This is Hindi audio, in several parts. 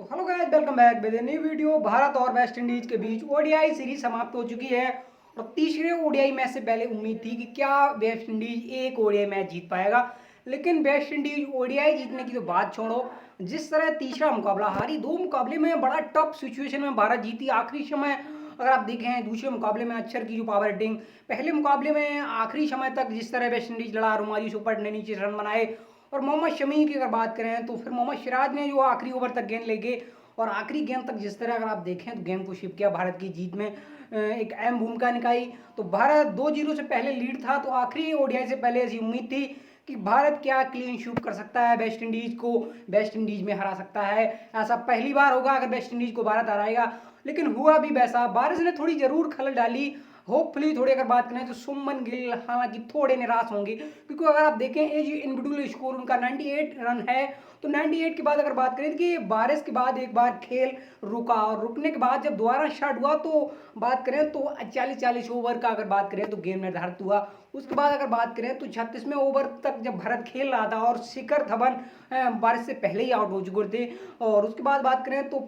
तो hello guys, welcome back with new video. Bharat और वेस्ट इंडीज के बीच ओडीआई सीरीज समाप्त हो चुकी है और तीसरे ओडीआई मैच से पहले उम्मीद थी कि क्या वेस्ट इंडीज एक ओडीआई मैच जीत पाएगा। लेकिन वेस्ट इंडीज ओडीआई जीतने की तो बात छोड़ो, जिस तरह तीसरा मुकाबला हारी, दो मुकाबले में बड़ा टफ सिचुएशन में भारत जीती आखिरी समय। अगर आप देखें दूसरे मुकाबले में अक्षर की जो पावर हिटिंग, पहले मुकाबले में आखिरी समय तक जिस तरह वेस्ट इंडीज लड़ा, रुमाली सुपर ने नीचे रन बनाए। और मोहम्मद शमी की अगर बात करें तो फिर मोहम्मद सिराज ने जो आखिरी ओवर तक गेंद लेके और आखिरी गेंद तक जिस तरह अगर आप देखें तो गेंद को शिप किया, भारत की जीत में एक अहम भूमिका निभाई। तो भारत 2-0 से पहले लीड था, तो आखिरी ओडीआई से पहले ऐसी उम्मीद थी कि भारत क्या क्लीन शूट कर सकता है, वेस्ट इंडीज को वेस्ट इंडीज में हरा सकता है। ऐसा पहली बार होगा अगर वेस्ट इंडीज को भारत हराएगा, लेकिन हुआ भी वैसा। बारिश ने थोड़ी जरूर खलल डाली। होपफुली थोड़ी अगर बात करें तो शुभमन गिल हालांकि थोड़े निराश होंगे, क्योंकि अगर आप देखें एज इंडिविजुअल स्कोर उनका 98 रन है। तो 98 के बाद अगर बात करें कि बारिश के बाद एक बार खेल रुका और रुकने के बाद जब दोबारा स्टार्ट हुआ तो बात करें तो 40-40 ओवर का अगर बात करें तो गेम निर्धारित हुआ। उसके बाद अगर बात करें तो 36वें ओवर तक जब भारत खेल रहा था और शिखर धवन बारिश से पहले ही आउट हो चुके थे। और उसके बाद बात करें तो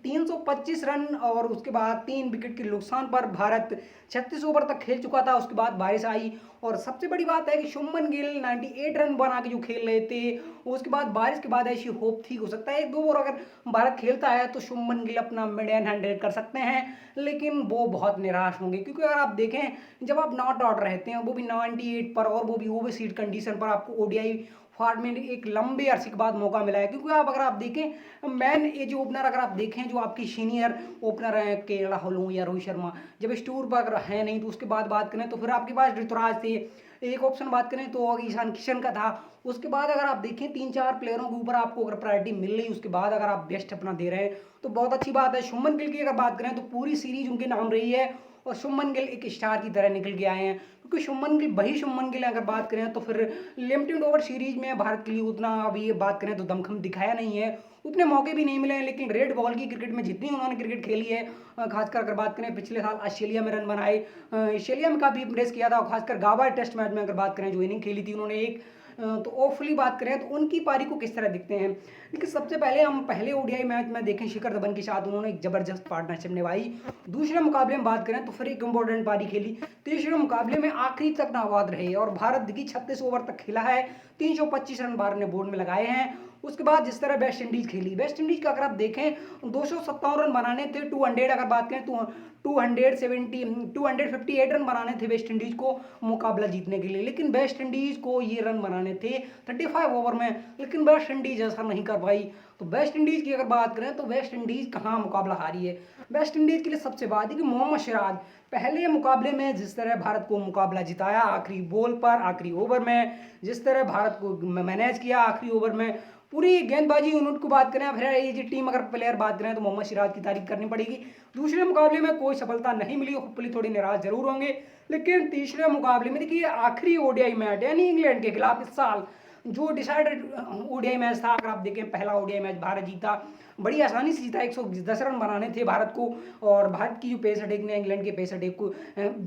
325 रन और उसके बाद 3 विकेट के नुकसान पर भारत 36 ओवर तक खेल चुका था। उसके बाद बारिश आई और सबसे बड़ी बात है कि शुभमन गिल 98 रन बना के जो खेल रहे थे, उसके बाद बारिश के बाद ऐसी होप थी हो सकता है एक दो ओवर अगर भारत खेलता है तो शुभमन गिल अपना मिडियन 100 कर सकते हैं। लेकिन वो बहुत निराश होंगे, क्योंकि अगर आप देखें जब आप नॉट आउट रहते हैं वो भी 98 पर और वो भी ओवर सीड कंडीशन पर, आपको ओडीआई फॉर्मेट में एक लंबे अरसे के बाद मौका मिला है। क्योंकि आप अगर आप देखें मैन एज ओपनर अगर आप देखें जो आपकी सीनियर ओपनर है के राहुल हो या रोहित शर्मा, जब इस टूर पर अगर है नहीं तो उसके बाद बात करें तो फिर आपके पास ऋतुराज थे, एक ऑप्शन बात करें तो ईशान किशन का था। उसके बाद अगर आप देखें 3-4 प्लेयरों के ऊपर आपको अगर प्रायोरिटी मिल रही, उसके बाद अगर आप बेस्ट अपना दे रहे हैं तो बहुत अच्छी बात है। शुभमन गिल की अगर बात करें तो पूरी सीरीज उनके नाम रही है और शुभमन गिल एक स्टार की तरह निकल के आए हैं। क्योंकि शुभमन गिल वही शुभमन गिल अगर बात करें तो फिर लिमिटेड ओवर सीरीज में भारत के लिए उतना अभी ये बात करें तो दमखम दिखाया नहीं है, उतने मौके भी नहीं मिले हैं। लेकिन रेड बॉल की क्रिकेट में जितनी उन्होंने क्रिकेट खेली है, खासकर अगर बात करें पिछले साल ऑस्ट्रेलिया में रन बनाए, ऑस्ट्रेलिया में काफ़ी इंप्रेस किया था। और खासकर गावा टेस्ट मैच में अगर बात करें जो इनिंग खेली थी उन्होंने एक, तो ओफली बात करें तो उनकी पारी को किस तरह दिखते हैं। लेकिन सबसे पहले हम पहले ओडीआई मैच में देखें शिखर धवन के साथ उन्होंने एक जबरदस्त पार्टनरशिप निभाई। दूसरे मुकाबले में बात करें तो फिर एक इंपॉर्टेंट पारी खेली। तीसरे मुकाबले में आखिरी तक नाबाद रहे और भारत देखिए 36 ओवर तक खेला है, 325 रन भारत ने बोर्ड में लगाए हैं। उसके बाद जिस तरह वेस्ट इंडीज खेली, वेस्ट इंडीज का अगर आप देखें 257 रन बनाने थे, 200 अगर बात करें तो 258 रन बनाने थे वेस्ट इंडीज को मुकाबला जीतने के लिए। लेकिन वेस्ट इंडीज को ये रन बनाने थे 35 ओवर में, लेकिन वेस्ट इंडीज ऐसा नहीं कर पाई। तो वेस्ट इंडीज की अगर बात करें तो वेस्ट इंडीज कहाँ मुकाबला हारी है। वेस्ट इंडीज के लिए सबसे बात है कि मोहम्मद सिराज पहले मुकाबले में जिस तरह भारत को मुकाबला जिताया, आखिरी बॉल पर आखिरी ओवर में जिस तरह भारत को मैनेज किया, आखिरी ओवर में पूरी गेंदबाजी यूनिट को बात करें, फिर ये जी टीम अगर प्लेयर बात करें तो मोहम्मद सिराज की तारीफ करनी पड़ेगी। दूसरे मुकाबले में कोई सफलता नहीं मिली, होपफुली थोड़ी निराश जरूर होंगे। लेकिन तीसरे मुकाबले में देखिए आखिरी ओडीआई मैच यानी इंग्लैंड के खिलाफ इस साल जो डिसाइडेड ओडीआई मैच था, अगर आप देखें पहला ओडीआई मैच भारत जीता, बड़ी आसानी से जीता, 110 रन बनाने थे भारत को। और भारत की जो पेस अटैक ने इंग्लैंड के पेस अटैक को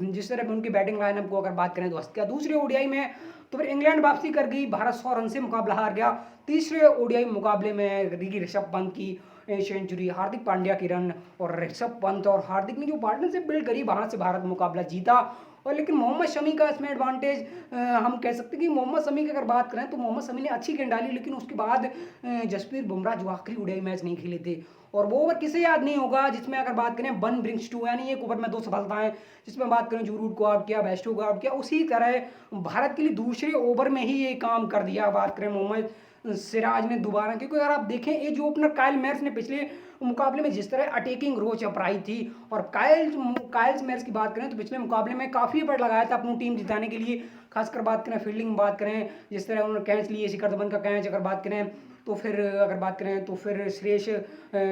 जिस तरह उनकी बैटिंग लाइनअप को अगर बात करें तो हस्त किया। दूसरे ओडीआई में तो फिर इंग्लैंड वापसी कर गई, भारत 100 रन से मुकाबला हार गया। तीसरे ओडीआई मुकाबले में ऋषभ पंत की सेंचुरी, हार्दिक पांड्या की रन और ऋषभ पंत और हार्दिक ने जो पार्टनरशिप बिल्ड करी, वहां से भारत मुकाबला जीता। और लेकिन मोहम्मद शमी का इसमें एडवांटेज हम कह सकते हैं कि मोहम्मद शमी की अगर बात करें तो मोहम्मद शमी ने अच्छी गेंद डाली, लेकिन उसके बाद जसप्रीत बुमराह जो आखिरी ओडीआई मैच नहीं खेले थे। और वो ओवर किसे याद नहीं होगा जिसमें अगर बात करें 1 ब्रिंग्स 2 यानी एक ओवर में 2 सफलताएं, जिसमें बात करें जो रूट को आउट किया, बेस्टो को आउट किया, उसी तरह भारत के लिए दूसरे ओवर में ही ये काम कर दिया। बात करें मोहम्मद सिराज ने दोबारा, क्योंकि अगर आप देखें एज ओपनर काइल मैर्स ने पिछले मुकाबले में जिस तरह अटैकिंग रोच अपनाई थी, और काइल्स मैर्स की बात करें तो पिछले मुकाबले में काफ़ी एफर्ट लगाया था अपनी टीम जिताने के लिए। खासकर बात करें फील्डिंग में बात करें, जिस तरह उन्होंने कैच लिए शिखर धवन का कैच अगर बात करें तो फिर अगर बात करें तो फिर श्रेयस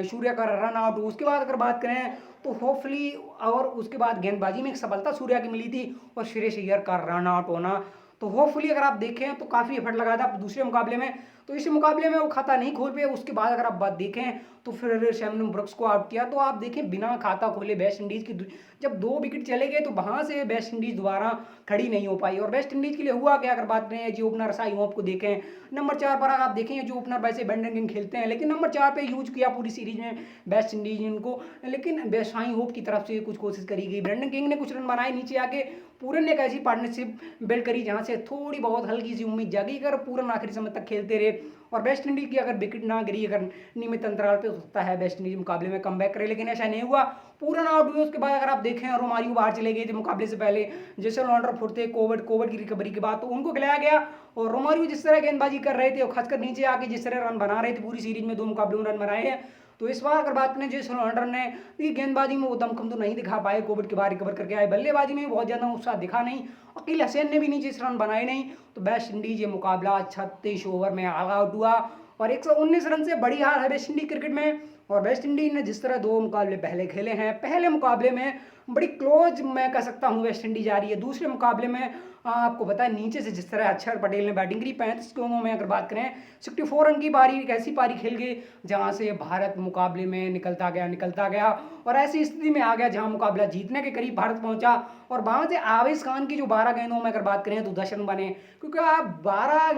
सूर्या का रन आउट, उसके बाद अगर बात करें तो होपफुली और उसके बाद गेंदबाजी में एक सफलता सूर्या की मिली थी और श्रेयस अय्यर का रन आउट होना। तो होपफुली अगर आप देखें तो काफ़ी एफर्ट लगाया था दूसरे मुकाबले में। तो इस मुकाबले में वो खाता नहीं खोल पे। उसके बाद अगर आप बात देखें तो फिर शैमन ब्रुक्स को आउट किया। तो आप देखें बिना खाता खोले वेस्ट इंडीज़ की जब 2 विकेट चले गए तो वहाँ से वेस्ट इंडीज़ दोबारा खड़ी नहीं हो पाई। और वेस्ट इंडीज़ के लिए हुआ क्या, अगर बात करें जो ओपनर साई होप को देखें, नंबर 4 पर अगर आप देखें जो ओपनर वैसे ब्रेंडन किंग खेलते हैं, लेकिन नंबर 4 पे यूज किया पूरी सीरीज में वेस्ट इंडीज इनको। लेकिन साई होप की तरफ से कुछ कोशिश करी गई, ब्रेंडन किंग ने कुछ रन बनाए नीचे आके, पूरन ने एक ऐसी पार्टनरशिप बिल्ड करी जहां से थोड़ी बहुत हल्की सी उम्मीद जागी अगर पूरन आखिरी समय तक खेलते रहे और वेस्ट इंडीज की अगर विकेट ना गिरी, अगर नियमित अंतराल पे हो सकता है वेस्ट इंडीज मुकाबले में कमबैक करे, लेकिन ऐसा नहीं हुआ। पूरन आउट हुए। उसके बाद अगर आप देखें रोमारियो बाहर चले गए थे मुकाबले से पहले, जैसे लॉन्डर फुट थे कोविड की रिकवरी के बाद, तो उनको खिलाया गया। और रोमारियो जिस तरह गेंदबाजी कर रहे थे और खासकर नीचे आके जिस तरह रन बना रहे थे, पूरी सीरीज में 2 मुकाबलों में रन बनाए हैं। तो इस बार अगर बात करें जेसन हॉल्डर ने गेंदबाजी में वो दमखम तो नहीं दिखा पाए, कोविड के बाद रिकवर करके आए, बल्लेबाजी में बहुत ज़्यादा उत्साह दिखा नहीं, अकील हसैन ने भी नीचे रन बनाए नहीं। तो वेस्ट इंडीज ये मुकाबला 36 ओवर में ऑल आउट हुआ और 119 रन से बड़ी हार है वेस्ट इंडीज क्रिकेट में। और वेस्ट इंडीज ने जिस तरह 2 मुकाबले पहले खेले हैं, पहले मुकाबले में बड़ी क्लोज मैं कह सकता हूँ वेस्ट इंडीज आ रही है। दूसरे मुकाबले में आपको पता है नीचे से जिस तरह अक्षर पटेल ने बैटिंग करी, 35 ओवरों में अगर बात करें 64 रन की पारी, एक ऐसी पारी खेल गई जहां से भारत मुकाबले में निकलता गया और ऐसी स्थिति में आ गया जहां मुकाबला जीतने के करीब भारत पहुंचा। और वहां से आवेश खान की जो 12 गेंदों में अगर बात करें तो 10 रन बने, क्योंकि आप 12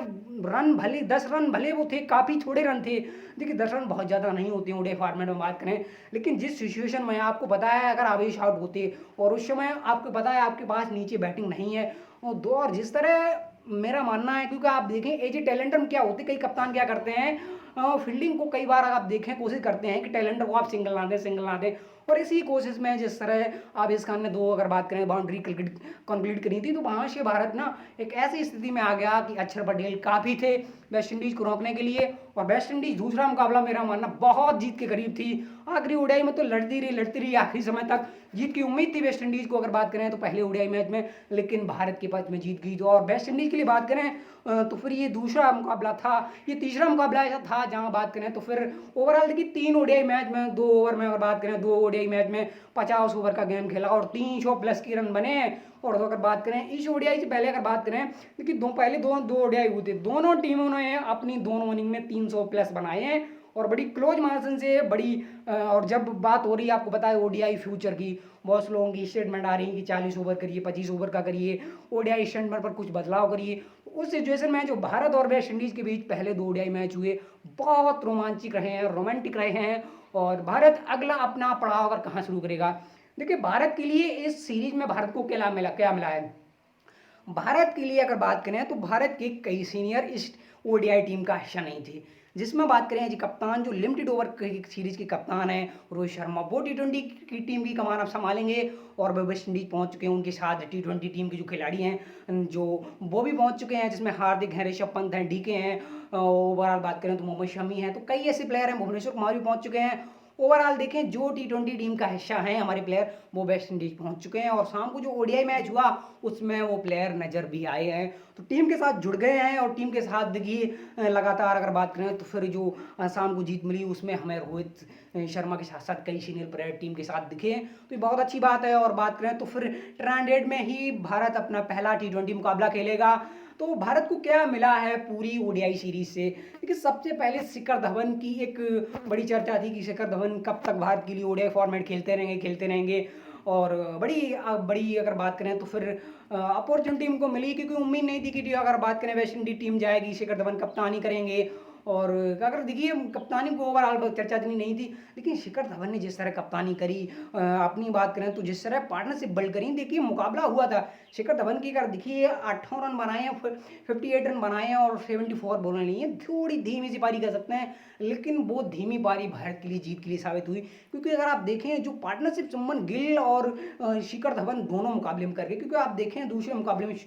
रन भले 10 रन भले वो थे, काफ़ी थोड़े रन थे। देखिए 10 रन बहुत ज़्यादा नहीं होते ओडीआई फॉर्मेट में बात करें, लेकिन जिस सिचुएशन में आपको पता है अगर आवेश आउट होते और उस समय आपको पता है आपके पास नीचे बैटिंग नहीं है और जिस तरह मेरा मानना है, क्योंकि आप देखें एज ए टैलेंटर में क्या होते कई कप्तान क्या करते हैं, फील्डिंग को कई बार आप देखें कोशिश करते हैं कि टैलेंटर को आप सिंगल ना दें और इसी कोशिश में जिस तरह आवेश खान ने 2 अगर बात करें बाउंड्री कंप्लीट करी थी, तो वहाँ से भारत ना एक ऐसी स्थिति में आ गया कि अक्षर पटेल काफ़ी थे वेस्ट इंडीज को रोकने के लिए। और वेस्ट इंडीज दूसरा मुकाबला मेरा मानना बहुत जीत के करीब थी, आखिरी ओडीआई में तो लड़ती रही आखिरी समय तक, जीत की उम्मीद थी वेस्ट इंडीज को अगर बात करें तो पहले ओडीआई मैच में, लेकिन भारत के पक्ष में जीत गई। तो और वेस्ट इंडीज के लिए बात करें तो फिर ये दूसरा मुकाबला था, ये तीसरा मुकाबला ऐसा था जहां बात करें तो फिर ओवरऑल देखिए 3 ओडीआई मैच में 2 ओवर में अगर बात करें 2 ओडीआई मैच में 50 ओवर का गेम खेला और 300 प्लस की रन बने। और अगर बात करें इस ओडीआई से पहले अगर बात करें देखिए पहले दो ओडीआई हुए थे, दोनों टीमों ने अपनी दोनों इनिंग में 300 प्लस बनाए हैं और बड़ी क्लोज मार्जिन से बड़ी। और जब बात हो रही है आपको पता है ओडीआई फ्यूचर की, बहुत लोगों की स्टेटमेंट आ रही है कि 40 ओवर करिए 25 ओवर का करिए, ओडीआई स्टैंडर्ड पर कुछ बदलाव करिए। उस सिचुएशन में जो भारत और वेस्ट इंडीज के बीच पहले 2 ओडीआई मैच हुए बहुत रोमांचक रहे हैं, रोमांटिक रहे हैं। और भारत अगला अपना पड़ाव अगर कहाँ शुरू करेगा, देखिए भारत के लिए इस सीरीज में भारत को क्या मिला है। भारत के लिए अगर बात करें तो भारत के कई सीनियर इस ओडीआई टीम का हिस्सा नहीं थे, जिसमें बात करें जी कप्तान जो लिमिटेड ओवर सीरीज के कप्तान हैं रोहित शर्मा, वो T20 की टीम की कमान अब संभालेंगे और वे वेस्ट इंडीज पहुंच चुके हैं। उनके साथ T20 टीम के जो खिलाड़ी हैं जो वो भी पहुंच चुके हैं, जिसमें हार्दिक हैं, ऋषभ पंत हैं, डीके हैं, ओवरऑल बात करें तो मोहम्मद शमी हैं, तो कई ऐसे प्लेयर हैं, भुवनेश्वर कुमार भी पहुंच चुके हैं। ओवरऑल देखें जो T20 टीम का हिस्सा है हमारे प्लेयर वो वेस्ट इंडीज पहुंच चुके हैं और शाम को जो ओडीआई मैच हुआ उसमें वो प्लेयर नज़र भी आए हैं, तो टीम के साथ जुड़ गए हैं। और टीम के साथ देखिए लगातार अगर बात करें तो फिर जो शाम को जीत मिली उसमें हमें रोहित शर्मा के साथ साथ कई सीनियर प्लेयर टीम के साथ दिखे, तो ये बहुत अच्छी बात है। और बात करें तो फिर ट्रांडेड में ही भारत अपना पहला T20 मुकाबला खेलेगा। तो भारत को क्या मिला है पूरी ओडीआई सीरीज से, देखिए सबसे पहले शिखर धवन की एक बड़ी चर्चा थी कि शिखर धवन कब तक भारत के लिए ओडीआई फॉर्मेट खेलते रहेंगे। और बड़ी अगर बात करें तो फिर अपॉर्चुनिटी उनको मिली, क्योंकि उम्मीद नहीं थी कि अगर बात करें वेस्ट इंडीज टीम जाएगी शिखर धवन कप्तानी करेंगे। और अगर देखिए कप्तानी को ओवरऑल चर्चा इतनी नहीं थी, लेकिन शिखर धवन ने जिस तरह कप्तानी करी, अपनी बात करें तो जिस तरह पार्टनरशिप बिल्ड करी, देखिए मुकाबला हुआ था शिखर धवन की, अगर देखिए 8 रन बनाए हैं, 58 रन बनाए हैं और 74 बॉलें ली हैं, थोड़ी धीमी सी पारी कह सकते हैं, लेकिन वो धीमी पारी भारत के लिए जीत के लिए साबित हुई। क्योंकि अगर आप देखें जो पार्टनरशिप संबंध गिल और शिखर धवन दोनों मुकाबले में करके, क्योंकि आप देखें दूसरे मुकाबले में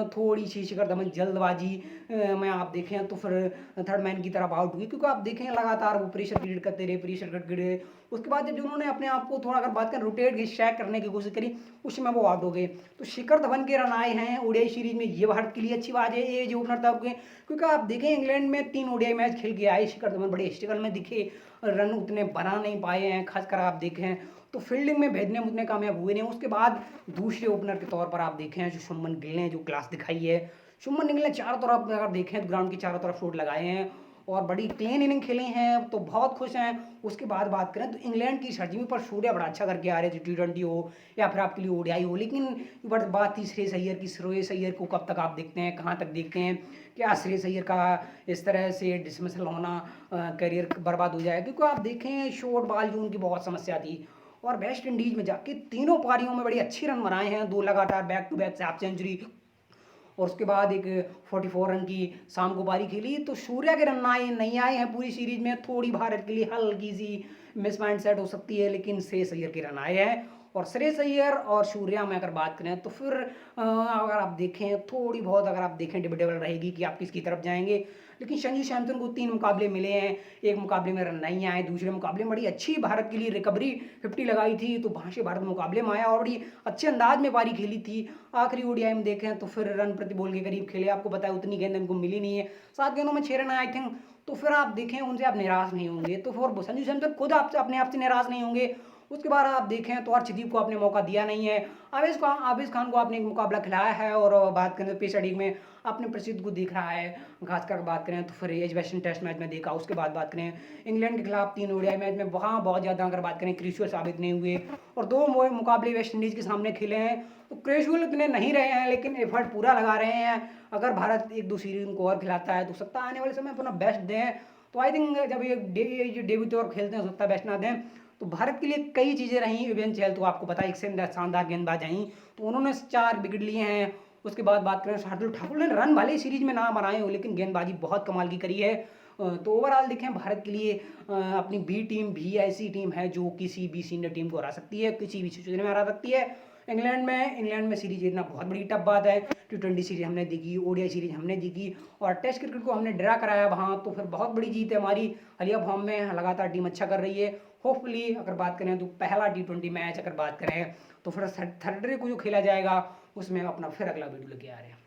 थोड़ी सी शिखर धवन जल्दबाजी में आप देखें तो फिर थर्ड मैन की तरफ आउट हुई, क्योंकि आप देखें लगातार वो प्रेशर क्रिएट करते रहे। उसके बाद जब उन्होंने अपने आप को थोड़ा अगर बात करें रोटेट स्ट्राइक करने की कोशिश करी उसमें वो आउट हो गए। तो शिखर धवन के रन आए हैं ओडीआई सीरीज में, ये भारत के लिए अच्छी बात है, ये जो ओपनर था क्योंकि आप देखें इंग्लैंड में 3 ओडीआई मैच खेल के आए शिखर धवन, बड़े स्ट्रगल में दिखे, रन उतने बना नहीं पाए हैं, खासकर आप देखें तो फील्डिंग में भेजने में उतने कामयाब हुए नहीं। उसके बाद दूसरे ओपनर के तौर पर आप देखें जो शुभमन गिल ने जो क्लास दिखाई है, शुभमन गिल ने चारों तरफ अगर देखें तो ग्राउंड की चारों तरफ शॉट लगाए हैं और बड़ी क्लीन इनिंग खेली हैं, तो बहुत खुश हैं। उसके बाद बात करें तो इंग्लैंड की सरजमी पर सूर्या बड़ा अच्छा करके आ रहे थे, T20 हो या फिर आपके लिए ओडीआई हो। लेकिन बट बात थी श्रेयस अय्यर की। श्रेयस अय्यर को कब तक आप देखते हैं, कहाँ तक देखते हैं? क्या श्रेयस अय्यर का इस तरह से डिसमिसल होना करियर बर्बाद हो जाए? क्योंकि आप देखें शॉर्ट बॉल जो उनकी बहुत समस्या थी, और वेस्ट इंडीज में जाके तीनों पारियों में बड़ी अच्छी रन बनाए हैं, 2 लगातार back to back half century, और उसके बाद एक 44 रन की शाम को पारी खेली। तो सूर्या के रन आए नहीं आए हैं पूरी सीरीज में, थोड़ी भारत के लिए हल्की सी मिस माइंड सेट हो सकती है, लेकिन श्रेयस अय्यर के रन आए हैं। और श्रेयस अय्यर और सूर्या में अगर बात करें तो फिर अगर आप देखें थोड़ी बहुत, अगर आप देखें डिबेटेबल रहेगी कि आप किसकी तरफ जाएंगे। लेकिन संजू सैमसन को 3 मुकाबले मिले हैं, एक मुकाबले में रन नहीं आए, दूसरे मुकाबले में बड़ी अच्छी भारत के लिए रिकवरी 50 लगाई थी, तो वहाँ से भारत मुकाबले में आया और बड़ी अच्छे अंदाज में पारी खेली थी। आखिरी ओडीआई में देखें तो फिर रन प्रति बॉल के करीब खेले, आपको पता है उतनी गेंद उनको मिली नहीं है, 7 गेंदों में 6 रन आई थिंक। तो फिर आप देखें उनसे आप निराश नहीं होंगे, तो फिर संजू सैमसन खुद आपसे अपने आप से निराश नहीं होंगे। उसके बाद आप देखें तो अर्शदीप को आपने मौका दिया नहीं है, आवेश खान को आपने एक मुकाबला खिलाया है, और बात करें तो पेस लीग में आपने प्रसिद्ध को दिख रहा है। खासकर बात करें तो फिर एज वेस्टर्न टेस्ट मैच में देखा। उसके बाद बात करें इंग्लैंड के खिलाफ 3 ओडीआई मैच में, वहाँ बहुत ज़्यादा अगर बात करें क्रूशियल साबित नहीं हुए, और 2 मुकाबले वेस्ट इंडीज़ के सामने खेले हैं, तो क्रूशियल इतने नहीं रहे हैं, लेकिन एफर्ट पूरा लगा रहे हैं। अगर भारत 1-2 सीरीज उनको और खिलाता है तो सकता है आने वाले समय अपना बेस्ट दें। तो आई थिंक जब ये डेब्यू और खेलते हैं, हो सकता है बेस्ट ना दें। तो भारत के लिए कई चीज़ें रहीं। युजवेंद्र चहल तो आपको पता है एक से शानदार गेंदबाज आई, तो उन्होंने 4 विकेट लिए हैं। उसके बाद बात करें शार्दुल ठाकुर ने रन भले सीरीज में ना बनाए हो, लेकिन गेंदबाजी बहुत कमाल की करी है। तो ओवरऑल देखें भारत के लिए अपनी बी टीम भी ऐसी टीम है जो किसी भी सीनियर टीम को हरा सकती है, किसी भी सिचुएशन में हरा सकती है। इंग्लैंड में सीरीज जीतना बहुत बड़ी टफ बात है। T20 सीरीज हमने जीती, ओडीआई सीरीज हमने जीती, और टेस्ट क्रिकेट को हमने ड्रा कराया वहाँ, तो फिर बहुत बड़ी जीत है हमारी। हालिया फॉर्म में लगातार टीम अच्छा कर रही है। होपफुली अगर बात करें तो पहला T20 मैच अगर बात करें तो फिर थर्सडे को जो खेला जाएगा उसमें अपना फिर अगला वीडियो लेके आ रहे हैं।